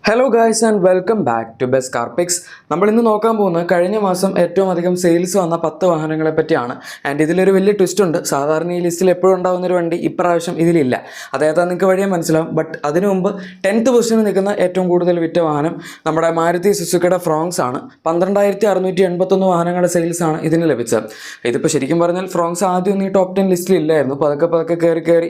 Hello guys and welcome back to Best Car Picks. നമ്മൾ ഇന്ന് നോക്കാൻ പോകുന്നത് കഴിഞ്ഞ മാസം ഏറ്റവും അധികം സെയിൽസ് വന്ന 10 വാഹനങ്ങളെ പറ്റിയാണ്. ആൻഡ് ഇതിലൊരു വലിയ ട്വിസ്റ്റ് ഉണ്ട്. സാധാരണ ഈ ലിസ്റ്റിൽ എപ്പോഴും ഉണ്ടാകുന്നൊരു വണ്ടി ഇപ്രാവശ്യം ഇതിലില്ല. അതായത് നിങ്ങൾക്ക് വഴിയെ മനസ്സിലാവും. ബട്ട് അതിനു മുമ്പ് 10th പൊസിഷനിൽ നിൽക്കുന്ന ഏറ്റവും കൂടുതൽ വിറ്റ വാഹനം നമ്മുടെ മാരുതി സുസുക്കിയുടെ ഫ്രോങ്സ് ആണ്. 12,681 വാഹനങ്ങളുടെ സെയിൽസ് ആണ് ഇതിന് ലഭിച്ചത്. ഇതിപ്പോൾ ശരിക്കും പറഞ്ഞാൽ ഫ്രോങ്സ് ആദ്യം ഈ ടോപ്പ് 10 ലിസ്റ്റിൽ ഇല്ലായിരുന്നു. പതുക്കെ കയറി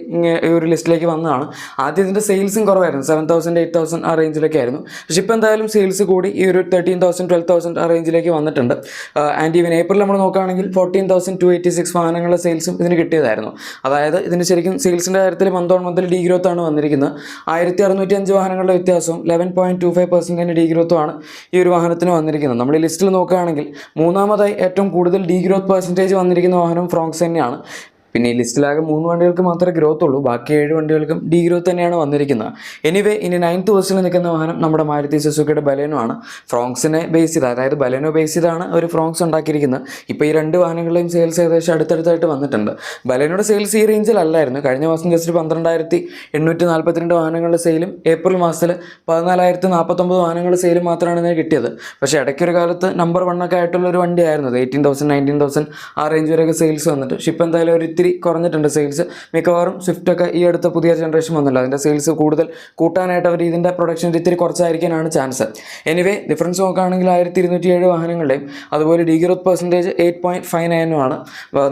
ഈ ഒരു ലിസ്റ്റിലേക്ക് വന്നതാണ്. ആദ്യം ഇതിൻ്റെ സെയിൽസും കുറവായിരുന്നു, 7,000 8,000 ആ റേഞ്ചിലൊക്കെ. പക്ഷെ ഇപ്പോൾ എന്തായാലും സെയിൽസ് കൂടി ഈ ഒരു 13,000 12,000 ആ റേഞ്ചിലേക്ക് വന്നിട്ടുണ്ട്. ആൻഡ് ഈവൻ ഏപ്രിൽ നമ്മൾ നോക്കുകയാണെങ്കിൽ 14,286 വാഹനങ്ങളുടെ സെയിൽസും ഇതിന് കിട്ടിയതായിരുന്നു. അതായത് ഇതിന് ശരിക്കും സെയിൽസിൻ്റെ കാര്യത്തിൽ മന്ത് ഓൺ മന്തിൽ ഡീ ഗ്രോത്ത് ആണ് വന്നിരിക്കുന്നത്. 1,605 വാഹനങ്ങളുടെ വ്യത്യാസവും 11.25% ഡീ ഗ്രോത്തുമാണ് ഈ ഒരു വാഹനത്തിന് വന്നിരിക്കുന്നത്. നമ്മൾ ഈ ലിസ്റ്റിൽ നോക്കുകയാണെങ്കിൽ മൂന്നാമതായി ഏറ്റവും കൂടുതൽ ഡീ ഗ്രോത്ത് പെർസെൻറ്റേജ് വന്നിരിക്കുന്ന വാഹനം ഫ്രോങ്സ് തന്നെയാണ്. പിന്നെ ഈ ലിസ്റ്റിലാകെ 3 വണ്ടികൾക്ക് മാത്രമേ ഗ്രോത്ത് ഉള്ളൂ, ബാക്കി 7 വണ്ടികൾക്കും ഡീ ഗ്രോത്ത് തന്നെയാണ് വന്നിരിക്കുന്നത്. എനിവേ ഇനി 9th പൊസിഷനിൽ നിൽക്കുന്ന വാഹനം നമ്മുടെ മാരുതി സുസുക്കിയുടെ ബലേനോ ആണ്. ഫ്രോങ്സിനെ ബേസ് ചെയ്ത്, അതായത് ബലേനോ ബേസ് ചെയ്താണ് ഒരു ഫ്രോങ്സ് ഉണ്ടാക്കിയിരിക്കുന്നത്. ഇപ്പോൾ ഈ 2 വാഹനങ്ങളുടെയും സെയിൽസ് ഏകദേശം അടുത്തടുത്തായിട്ട് വന്നിട്ടുണ്ട്. ബലേനോയുടെ സെയിൽസ് ഈ റേഞ്ചിലല്ലായിരുന്നു. കഴിഞ്ഞ മാസം ജസ്റ്റ് 12,842 വാഹനങ്ങളുടെ സെയിലും ഏപ്രിൽ മാസത്തിൽ 14,049 വാഹനങ്ങളുടെ സെയിലും മാത്രമാണ് ഇതിന് കിട്ടിയത്. പക്ഷേ ഇടയ്ക്കൊരു കാലത്ത് നമ്പർ 1 ഒക്കെ ആയിട്ടുള്ള ഒരു വണ്ടിയായിരുന്നു. 18,000 19,000 ആ റേഞ്ച് വരെയൊക്കെ സെയിൽസ് വന്നിട്ട്. പക്ഷേ ഇപ്പോൾ എന്തായാലും ഒരു ഇത്തിരി കുറഞ്ഞിട്ടുണ്ട് സെയിൽസ്. മിക്കവാറും സ്വിഫ്റ്റ് ഒക്കെ ഈ അടുത്ത പുതിയ ജനറേഷൻ വന്നില്ല, അതിൻ്റെ സെയിൽസ് കൂടുതൽ കൂട്ടാനായിട്ട് അവർ ഇതിൻ്റെ പ്രൊഡക്ഷൻ ഇത്തിരി കുറച്ചായിരിക്കാനാണ് ചാൻസ്. എനിവേ ഡിഫറൻസ് നോക്കുകയാണെങ്കിൽ 1,207 വാഹനങ്ങളുടെയും അതുപോലെ ഡീ ഗ്രോത്ത് പെർസെൻറ്റേജ് 8.59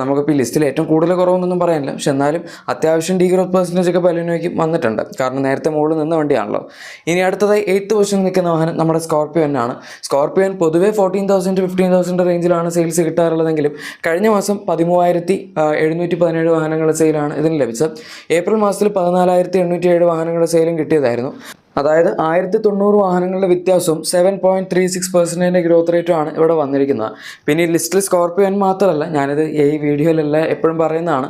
നമുക്കിപ്പോൾ ഈ ലിസ്റ്റിൽ ഏറ്റവും കൂടുതൽ കുറവൊന്നും പറയാനില്ല. പക്ഷെ എന്നാലും അത്യാവശ്യം ഡീ ഗ്രോത്ത് പെർസെൻറ്റേജ് ഒക്കെ ബലേനോയ്ക്ക് വന്നിട്ടുണ്ട്, കാരണം നേരത്തെ മുകളിൽ നിന്ന വണ്ടിയാണല്ലോ. ഇനി അടുത്തതായി 8th പൊസിഷനിൽ നിൽക്കുന്ന വാഹനം നമ്മുടെ സ്കോർപിയോ ആണ്. സ്കോർപിയോ പൊതുവേ 14,000 to 15,000 റേഞ്ചിലാണ് സെയിൽസ് കിട്ടാറുള്ളതെങ്കിലും കഴിഞ്ഞ മാസം 13,717 വാഹനങ്ങളുടെ സെയിലാണ് ഇതിന് ലഭിച്ചത്. ഏപ്രിൽ മാസത്തിൽ 14,807 വാഹനങ്ങളുടെ സെയിലും കിട്ടിയതായിരുന്നു. അതായത് 1,090 വാഹനങ്ങളുടെ വ്യത്യാസവും 7.36% ഗ്രോത്ത് റേറ്റുമാണ് ഇവിടെ വന്നിരിക്കുന്നത്. പിന്നെ ഈ ലിസ്റ്റിൽ സ്കോർപിയോ മാത്രമല്ല, ഞാനിത് ഈ വീഡിയോയിലെല്ലാം എപ്പോഴും പറയുന്നതാണ്,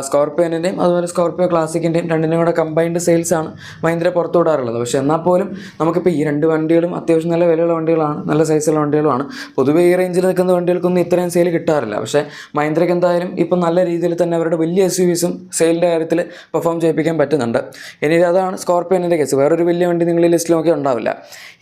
സ്കോർപിയോൻ്റെയും അതുപോലെ സ്കോർപിയോ ക്ലാസിക്കിൻ്റെയും രണ്ടിനും കൂടെ കമ്പൈൻഡ് സെയിൽസാണ് മഹീന്ദ്ര പുറത്തു വിടാറുള്ളത്. പക്ഷേ എന്നാൽ പോലും നമുക്കിപ്പോൾ ഈ 2 വണ്ടികളും അത്യാവശ്യം നല്ല വിലയുള്ള വണ്ടികളാണ്, നല്ല സൈസുള്ള വണ്ടികളുമാണ്. പൊതുവേ ഈ റേഞ്ചിൽ നിൽക്കുന്ന വണ്ടികൾക്കൊന്നും ഇത്രയും സെയിൽ കിട്ടാറില്ല. പക്ഷേ മഹീന്ദ്രയ്ക്ക് എന്തായാലും ഇപ്പം നല്ല രീതിയിൽ തന്നെ അവരുടെ വലിയ SUVസും സെയിലിൻ്റെ കാര്യത്തിൽ പെർഫോം ചെയ്യിപ്പിക്കാൻ പറ്റുന്നുണ്ട്. ഇനി അതാണ് സ്കോർപിയോൻ്റെ കേസ്. വേറൊരു വലിയ വണ്ടി നിങ്ങൾ ഈ ലിസ്റ്റിലൊക്കെ ഉണ്ടാവില്ല.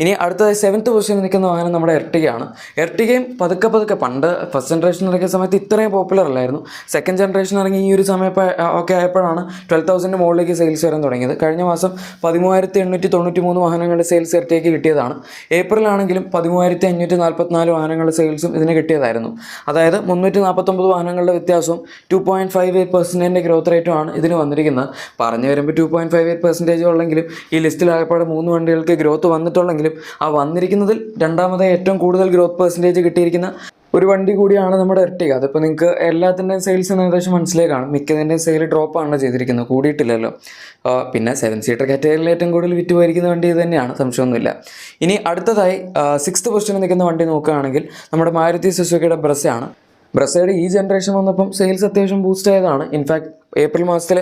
ഇനി അടുത്തതായി 7th പൊസിഷനിൽ നിൽക്കുന്ന വാഹനം നമ്മുടെ എർട്ടിഗയാണ്. എർട്ടിഗയും പതുക്കെ പണ്ട് ഫസ്റ്റ് ജനറേഷൻ ഇറങ്ങിയ സമയത്ത് ഇത്രയും പോപ്പുലർ അല്ലായിരുന്നു. സെക്കൻഡ് ജനറേഷൻ ഇറങ്ങി ഈ ഒരു സമയം ഒക്കെ ആയപ്പോഴാണ് 12,000 മുകളിലേക്ക് സെയിൽസ് വരാൻ തുടങ്ങിയത്. കഴിഞ്ഞ മാസം 13,893 വാഹനങ്ങളുടെ സെയിൽസ് എർട്ടിഗയ്ക്ക് കിട്ടിയതാണ്. ഏപ്രിലാണെങ്കിലും 13,544 വാഹനങ്ങളുടെ സെയിൽസും ഇതിന് കിട്ടിയതായിരുന്നു. അതായത് 349 വാഹനങ്ങളുടെ വ്യത്യാസവും 2.58% ഗ്രോത്ത് റേറ്റുമാണ് ഇതിന് വന്നിരിക്കുന്നത്. പറഞ്ഞു വരുമ്പോൾ 2.58% ഉള്ളെങ്കിലും ഈ ലിസ്റ്റിലാകപ്പാടെ 3 വണ്ടികൾക്ക് ഗ്രോത്ത് വന്നിട്ടുള്ളെങ്കിലും ആ വന്നിരിക്കുന്നതിൽ രണ്ടാമതായി ഏറ്റവും കൂടുതൽ ഗ്രോത്ത് പെർസെൻറ്റേജ് കിട്ടിയിരിക്കുന്ന ഒരു വണ്ടി കൂടിയാണ് നമ്മുടെ എർട്ടിഗ. അതിപ്പോൾ നിങ്ങൾക്ക് എല്ലാത്തിൻ്റെയും സെയിൽസ് ഏകദേശം മനസ്സിലേക്ക് കാണും. മിക്കതിൻ്റെയും സെയിൽ ഡ്രോപ്പാണ് ചെയ്തിരിക്കുന്നത്, കൂടിയിട്ടില്ലല്ലോ. പിന്നെ 7 സീറ്റർ കാറ്റഗറിയിൽ ഏറ്റവും കൂടുതൽ വിറ്റ് പോയിരിക്കുന്ന വണ്ടി ഇത് തന്നെയാണ്, സംശയമൊന്നുമില്ല. ഇനി അടുത്തതായി 6th പൊസിഷനിൽ നിൽക്കുന്ന വണ്ടി നോക്കുകയാണെങ്കിൽ നമ്മുടെ മാരുതി സുസുക്കിയുടെ ബ്രസയാണ്. ബ്രസയുടെ ഈ ജനറേഷൻ വന്നപ്പം സെയിൽസ് അത്യാവശ്യം ബൂസ്റ്റ് ആയതാണ്. ഇൻഫാക്ട് ഏപ്രിൽ മാസത്തിൽ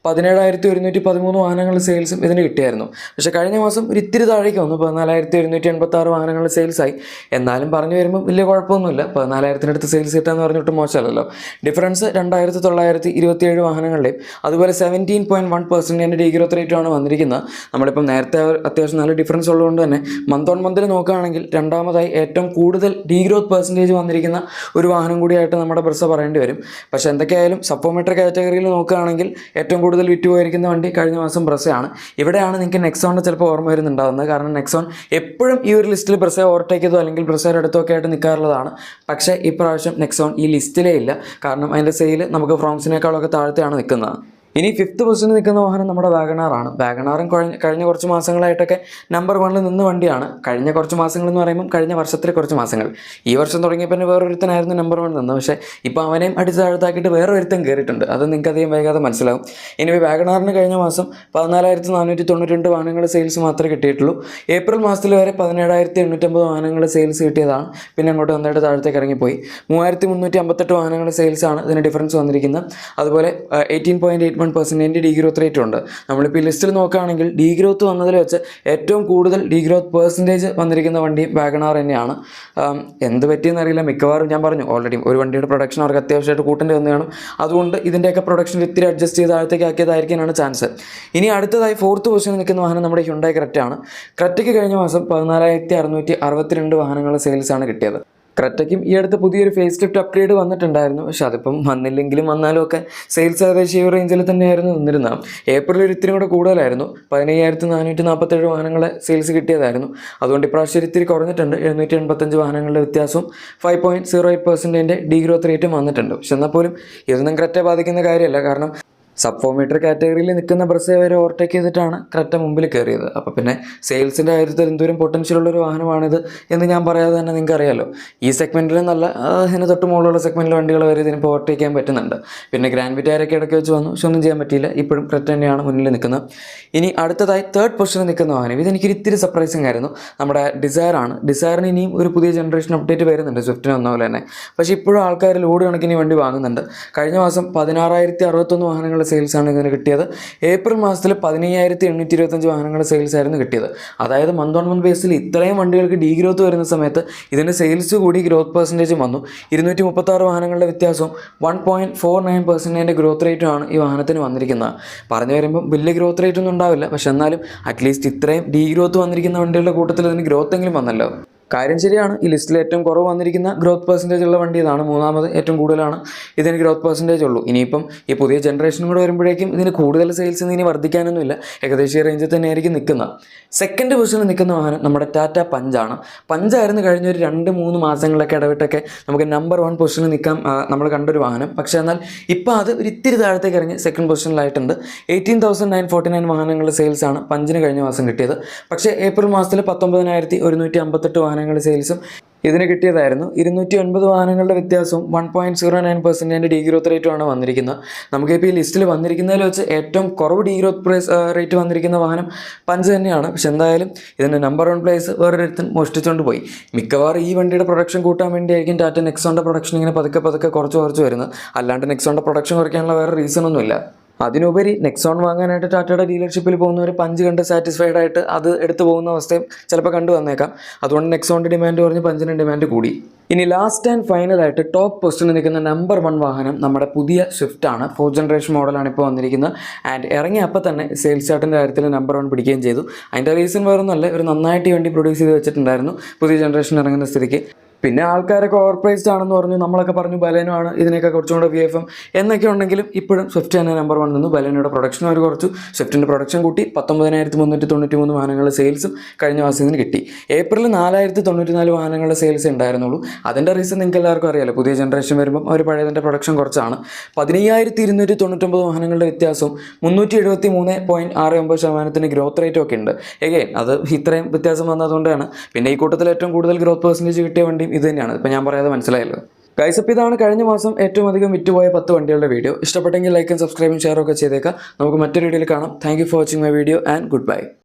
17,113 വാഹനങ്ങളുടെ സെയിൽസും ഇതിന് കിട്ടിയായിരുന്നു. പക്ഷേ കഴിഞ്ഞ മാസം ഒരു ഇത്തിരി താഴേക്ക് വന്നു, 14,186 വാഹനങ്ങളുടെ സെയിൽസായി. എന്നാലും പറഞ്ഞു വരുമ്പോൾ വലിയ കുഴപ്പമൊന്നുമില്ല. 14,000 സെയിൽസ് കിട്ടാന്ന് പറഞ്ഞിട്ട് മോശമല്ലല്ലോ. ഡിഫറൻസ് 2,927 വാഹനങ്ങളുടെയും അതുപോലെ 17.1% ഡീ ഗ്രോത്ത് റേറ്റുമാണ് വന്നിരിക്കുന്നത്. നമ്മളിപ്പം നേരത്തെ അത്യാവശ്യം നല്ല ഡിഫറൻസ് ഉള്ളതുകൊണ്ട് തന്നെ മന്ത് ഓൺ മന്തിൽ നോക്കുകയാണെങ്കിൽ രണ്ടാമതായി ഏറ്റവും കൂടുതൽ ഡീ ഗ്രോത്ത് പെർസെൻറ്റേജ് വന്നിരിക്കുന്ന ഒരു വാഹനം കൂടിയായിട്ട് നമ്മുടെ ബ്രസ പറയേണ്ടി വരും. പക്ഷേ എന്തൊക്കെയായാലും സപ്പോമീറ്റർ കാറ്റഗറിയിൽ നോക്കുകയാണെങ്കിൽ ഏറ്റവും കൂടുതൽ വിറ്റ് പോയിരിക്കുന്ന വണ്ടി കഴിഞ്ഞ മാസം ബ്രസയാണ്. ഇവിടെയാണ് നിങ്ങൾക്ക് നെക്സോണിൻ്റെ ചിലപ്പോൾ ഓർമ്മ വരുന്നുണ്ടാകുന്നത്. കാരണം നെക്സോൺ എപ്പോഴും ഈ ഒരു ലിസ്റ്റിൽ ബ്രസയെ ഓവർടേക്ക് ചെയ്തോ അല്ലെങ്കിൽ ബ്രസയുടെ അടുത്തൊക്കെ ആയിട്ട് നിൽക്കാറുള്ളതാണ്. പക്ഷേ ഇപ്രാവശ്യം നെക്സോൺ ഈ ലിസ്റ്റിലേ ഇല്ല. കാരണം അതിൻ്റെ സെയിൽ നമുക്ക് ഫ്രോങ്സിനേക്കാളൊക്കെ താഴത്തെയാണ് നിൽക്കുന്നത്. ഇനി 5th പൊസിഷനിൽ നിൽക്കുന്ന വാഹനം നമ്മുടെ വാഗണാറാണ്. വാഗണാറും കഴിഞ്ഞ കുറച്ച് മാസങ്ങളായിട്ടൊക്കെ നമ്പർ 1 നിന്ന് വണ്ടിയാണ്. കഴിഞ്ഞ കുറച്ച് മാസങ്ങളെന്ന് പറയുമ്പം കഴിഞ്ഞ വർഷത്തിലെ കുറച്ച് മാസങ്ങൾ. ഈ വർഷം തുടങ്ങിയപ്പോൾ വേറൊരുത്തനായിരുന്നു നമ്പർ 1 നിന്ന്. പക്ഷേ ഇപ്പോൾ അവനെയും അടിച്ച് താഴത്താക്കിയിട്ട് വേറൊരുത്തൻ കയറിയിട്ടുണ്ട്. അത് നിങ്ങൾക്ക് അധികം വൈകാതെ മനസ്സിലാവും. ഇനി വാഗണാറിന് കഴിഞ്ഞ മാസം 14,492 വാഹനങ്ങളുടെ സെയിൽസ് മാത്രമേ കിട്ടിയിട്ടുള്ളൂ. ഏപ്രിൽ മാസത്തിൽ വരെ 17,850 വാഹനങ്ങളുടെ സെയിൽസ് കിട്ടിയതാണ്. പിന്നെ അങ്ങോട്ട് നന്നായിട്ട് താഴത്തേക്ക് ഇറങ്ങിപ്പോയി. 3,358 വാഹനങ്ങളുടെ സെയിൽസാണ് ഇതിന് ഡിഫറൻസ് വന്നിരിക്കുന്നത്. അതുപോലെ 18.81 21% ഡീഗ്രോത്ത് റേറ്റും ഉണ്ട്. നമ്മളിപ്പോൾ ഈ ലിസ്റ്റിൽ നോക്കുകയാണെങ്കിൽ ഡീഗ്രോത്ത് വന്നതിൽ വെച്ച് ഏറ്റവും കൂടുതൽ ഡീഗ്രോത്ത് പെർസെൻറ്റേജ് വന്നിരിക്കുന്ന വണ്ടി വാഗണാർ തന്നെയാണ്. എന്ത് പറ്റിയെന്ന് അറിയില്ല, മിക്കവാറും ഞാൻ പറഞ്ഞു ഓൾറെഡി ഒരു വണ്ടിയുടെ പ്രൊഡക്ഷൻ അവർക്ക് അത്യാവശ്യമായിട്ട് കൂട്ടേണ്ടി വന്നതാണ്. അതുകൊണ്ട് ഇതിൻ്റെയൊക്കെ പ്രൊഡക്ഷൻ ഇത്തിരി അഡ്ജസ്റ്റ് ചെയ്ത് താഴത്തേക്ക് ആക്കിയതായിരിക്കാനാണ് ചാൻസ്. ഇനി അടുത്തതായി 4th പൊസിഷനിൽ നിൽക്കുന്ന വാഹനം നമ്മുടെ ഹ്യുണ്ടായി ക്രെറ്റയാണ്. ക്രെറ്റയ്ക്ക് കഴിഞ്ഞ മാസം 14,662 വാഹനങ്ങൾ സെയിൽസാണ് കിട്ടിയത്. ക്രെറ്റയ്ക്കും ഈ അടുത്ത് പുതിയൊരു ഫേസ് ലിഫ്റ്റ് അപ്ഗ്രേഡ് വന്നിട്ടുണ്ടായിരുന്നു. പക്ഷെ അതിപ്പം വന്നില്ലെങ്കിലും വന്നാലും ഒക്കെ സെയിൽസ് ഏകദേശം ഈ റേഞ്ചിൽ തന്നെയായിരുന്നു നിന്നിരുന്നത്. ഏപ്രിൽ ഒരു ഇത്തിരി കൂടെ കൂടുതലായിരുന്നു, 15,447 വാഹനങ്ങളെ സെയിൽസ് കിട്ടിയതായിരുന്നു. അതുകൊണ്ട് ഇപ്രാവശ്യം ഇത്തിരി കുറഞ്ഞിട്ടുണ്ട്. 785 വാഹനങ്ങളുടെ വ്യത്യാസവും 5.08% ഡീഗ്രോത്ത് റേറ്റും വന്നിട്ടുണ്ട്. പക്ഷെ എന്നാൽ പോലും ഇതൊന്നും ക്രെറ്റയെ ബാധിക്കുന്ന കാര്യമല്ല. കാരണം സബ് 4 മീറ്റർ കാറ്റഗറിയിൽ നിൽക്കുന്ന ബ്രസ്സെ വരെ ഓവർടേക്ക് ചെയ്തിട്ടാണ് ക്രെറ്റ മുമ്പിൽ കയറിയത്. അപ്പോൾ പിന്നെ സെയിൽസിൻ്റെ കാര്യത്തിൽ എന്തോരം പൊട്ടൻഷ്യലുള്ളൊരു വാഹനമാണിത് എന്ന് ഞാൻ പറയാതെ തന്നെ നിങ്ങൾക്ക് അറിയാമല്ലോ. ഈ സെഗ്മെൻറ്റിൽ നല്ല ഇതിന് തൊട്ട് മുകളിലുള്ള സെഗ്മെൻറ്റിലെ വണ്ടികൾ വരെ ഇതിനിപ്പോൾ ഓവർടേക്ക് ചെയ്യാൻ പറ്റുന്നുണ്ട്. പിന്നെ ഗ്രാൻഡ് വിറ്റാരൊക്കെ ഇടയ്ക്ക് വെച്ച് വന്നു, പക്ഷെ ഒന്നും ചെയ്യാൻ പറ്റിയില്ല. ഇപ്പോഴും ക്രെറ്റ തന്നെയാണ് മുന്നിൽ നിൽക്കുന്നത്. ഇനി അടുത്തതായി 3rd പൊസിഷനിൽ നിൽക്കുന്ന വാഹനം, ഇതെനിക്ക് ഇത്തിരി സർപ്രൈസിങ് ആയിരുന്നു. നമ്മുടെ ഡിസയറാണ്. ഡിസയറിന് ഇനിയും ഒരു പുതിയ ജനറേഷൻ അപ്ഡേറ്റ് വരുന്നുണ്ട്, സ്വിഫ്റ്റിന് വന്ന പോലെ തന്നെ. പക്ഷേ ഇപ്പോഴും ആൾക്കാർ ലോഡ് കണക്കിന് വണ്ടി വാങ്ങുന്നുണ്ട്. കഴിഞ്ഞ മാസം 16,061 വാഹനങ്ങൾ സെയിൽസാണ് ഇതിന് കിട്ടിയത്. ഏപ്രിൽ മാസത്തിൽ 15,825 വാഹനങ്ങളുടെ സെയിൽസ് ആയിരുന്നു കിട്ടിയത്. അതായത് മന്ത് ഓൺ മന്ത് ബേസിൽ ഇത്രയും വണ്ടികൾക്ക് ഡീഗ്രോത്ത് വരുന്ന സമയത്ത് ഇതിൻ്റെ സെയിൽസ് കൂടി ഗ്രോത്ത് പെർസെൻറ്റേജും വന്നു. 236 വാഹനങ്ങളുടെ വ്യത്യാസവും 1.49% ഗ്രോത്ത് റേറ്റുമാണ് ഈ വാഹനത്തിന് വന്നിരിക്കുന്നത്. പറഞ്ഞു വരുമ്പം വലിയ ഗ്രോത്ത് റേറ്റ് ഒന്നും ഉണ്ടാവില്ല, പക്ഷെ എന്നാലും അറ്റ്ലീസ്റ്റ് ഇത്രയും ഡീഗ്രോത്ത് വന്നിരിക്കുന്ന വണ്ടികളുടെ കൂട്ടത്തിൽ ഇതിന് ഗ്രോത്ത് എങ്കിലും വന്നല്ലോ. കാര്യം ശരിയാണ്. ഈ ലിസ്റ്റിൽ ഏറ്റവും കുറവ് വന്നിരിക്കുന്ന ഗ്രോത്ത് പെർസെൻറ്റേജ് ഉള്ള വണ്ടി ഇതാണ്. 3ാമത് ഏറ്റവും കൂടുതലാണ് ഇതിന് ഗ്രോത്ത് പെർസെൻറ്റേജ് ഉള്ളൂ. ഇനിയിപ്പം ഈ പുതിയ ജനറേഷനും കൂടെ വരുമ്പോഴേക്കും ഇതിന് കൂടുതൽ സെയിൽസ് ഇനി വർദ്ധിക്കാനൊന്നുമില്ല. ഏകദേശം ഈ റേഞ്ചിൽ തന്നെയായിരിക്കും നിൽക്കുന്നത്. 2nd പൊസിഷനിൽ നിൽക്കുന്ന വാഹനം നമ്മുടെ ടാറ്റ പഞ്ചാണ്. പഞ്ചായിരുന്നു കഴിഞ്ഞ ഒരു 2-3 മാസങ്ങളിലൊക്കെ ഇടവിട്ടൊക്കെ നമുക്ക് നമ്പർ 1 പൊസിഷനിൽ നിൽക്കാൻ നമ്മൾ കണ്ടൊരു വാഹനം. പക്ഷേ എന്നാൽ ഇപ്പോൾ അത് ഒരു ഇത്തിരി താഴത്തേക്ക് ഇറങ്ങി 2nd പൊസിഷനിലായിട്ടുണ്ട്. 18,949 വാഹനങ്ങളുടെ സെയിൽസാണ് പഞ്ചിന് കഴിഞ്ഞ മാസം കിട്ടിയത്. പക്ഷേ ഏപ്രിൽ മാസത്തിൽ 19,158 വാഹനങ്ങളുടെ സെയിൽസും ഇതിന് കിട്ടിയതായിരുന്നു. 209 വാഹനങ്ങളുടെ വ്യത്യാസവും 1.09% ഡീഗ്രോത്ത് റേറ്റുമാണ് വന്നിരിക്കുന്നത്. നമുക്കിപ്പോൾ ഈ ലിസ്റ്റിൽ വന്നിരിക്കുന്നതിൽ വെച്ച് ഏറ്റവും കുറവ് ഡീഗ്രോത്ത് റേറ്റ് വന്നിരിക്കുന്ന വാഹനം പഞ്ച് തന്നെയാണ്. പക്ഷെ എന്തായാലും ഇതിൻ്റെ നമ്പർ 1 പ്ലേസ് വേറൊരിടത്തും മോഷ്ടിച്ചുകൊണ്ട് പോയി. മിക്കവാറും ഈ വണ്ടിയുടെ പ്രൊഡക്ഷൻ കൂട്ടാൻ വേണ്ടിയായിരിക്കും ടാറ്റ നെക്സോണിൻ്റെ പ്രൊഡക്ഷൻ ഇങ്ങനെ പതുക്കെ കുറച്ച് വരുന്നത്. അല്ലാണ്ട് നെക്സോണിൻ്റെ പ്രൊഡക്ഷൻ കുറയ്ക്കാനുള്ള വേറെ റീസണൊന്നുമില്ല. അതിനുപരി നെക്സോൺ വാങ്ങാനായിട്ട് ടാറ്റയുടെ ഡീലർഷിപ്പിൽ പോകുന്നവർ പഞ്ച് കണ്ട് സാറ്റിസ്ഫൈഡ് ആയിട്ട് അത് എടുത്തു പോകുന്ന അവസ്ഥയും ചിലപ്പോൾ കണ്ടു വന്നേക്കാം. അതുകൊണ്ട് നെക്സോണിൻ്റെ ഡിമാൻഡ് കുറഞ്ഞ് പഞ്ചിൻ്റെ ഡിമാൻഡ് കൂടി. ഇനി ലാസ്റ്റ് ആൻഡ് ഫൈനലായിട്ട് ടോപ്പ് പൊസിഷനിൽ നിൽക്കുന്ന നമ്പർ 1 വാഹനം നമ്മുടെ പുതിയ സ്വിഫ്റ്റാണ്. 4th ജനറേഷൻ മോഡലാണ് ഇപ്പോൾ വന്നിരിക്കുന്നത്. ആൻഡ് ഇറങ്ങിയ അപ്പം തന്നെ സെയിൽസ് ചാർട്ടിൻ്റെ കാര്യത്തിൽ നമ്പർ 1 പിടിക്കുകയും ചെയ്തു. അതിൻ്റെ റീസൺ വേറൊന്നുമല്ല, ഒരു നന്നായിട്ട് വേണ്ടി പ്രൊഡ്യൂസ് ചെയ്ത് വെച്ചിട്ടുണ്ടായിരുന്നു പുതിയ ജനറേഷൻ ഇറങ്ങുന്ന സ്ഥിതിക്ക്. പിന്നെ ആൾക്കാരൊക്കെ ഓവർ പ്രൈസ്ഡ് ആണെന്ന് പറഞ്ഞു, നമ്മളൊക്കെ പറഞ്ഞു ബലേനോ ആണ് ഇതിനൊക്കെ കുറച്ചുകൂടെ VFM എന്നൊക്കെ ഉണ്ടെങ്കിലും ഇപ്പോഴും സ്വിഫ്റ്റ് തന്നെ നമ്പർ 1 നിന്നു. ബലേനോയുടെ പ്രൊഡക്ഷൻ അവർ കുറച്ചു, സ്വിഫ്റ്റിൻ്റെ പ്രൊഡക്ഷൻ കൂട്ടി. 19,393 വാഹനങ്ങളുടെ സെയിൽസും കഴിഞ്ഞ മാസത്തിന് കിട്ടി. ഏപ്രിൽ 4,094 വാഹനങ്ങളുടെ സെയിൽസ് ഉണ്ടായിരുന്നുള്ളൂ. അതിൻ്റെ റീസൺ നിങ്ങൾക്ക് എല്ലാവർക്കും അറിയാലോ, പുതിയ ജനറേഷൻ വരുമ്പം അവർ പഴയതിൻ്റെ പ്രൊഡക്ഷൻ കുറച്ചാണ്. 15,299 വാഹനങ്ങളുടെ വ്യത്യാസവും 373.69% ഗ്രോത്ത് റേറ്റും ഒക്കെ ഉണ്ട്. എഗെയിൻ അത് ഇത്രയും വ്യത്യാസം വന്നതുകൊണ്ടാണ്. പിന്നെ ഈ കൂട്ടത്തിൽ ഏറ്റവും കൂടുതൽ ഗ്രോത്ത് പെർസെൻറ്റേജ് കിട്ടിയ വണ്ടി ഇത് തന്നെയാണ്. ഇപ്പം ഞാൻ പറയാതെ മനസ്സിലായല്ലോ. ഗൈസ്, അപ്പോൾ ഇതാണ് കഴിഞ്ഞ മാസം ഏറ്റവും അധികം വിറ്റുപോയ 10 വണ്ടികളുടെ വീഡിയോ. ഇഷ്ടപ്പെട്ടെങ്കിൽ ലൈക്കും സബ്സ്ക്രൈബും ഷെയറും ഒക്കെ ചെയ്തേക്കാം. നമുക്ക് മറ്റൊരു വീഡിയോയിൽ കാണാം. Thank you for watching my video and good bye.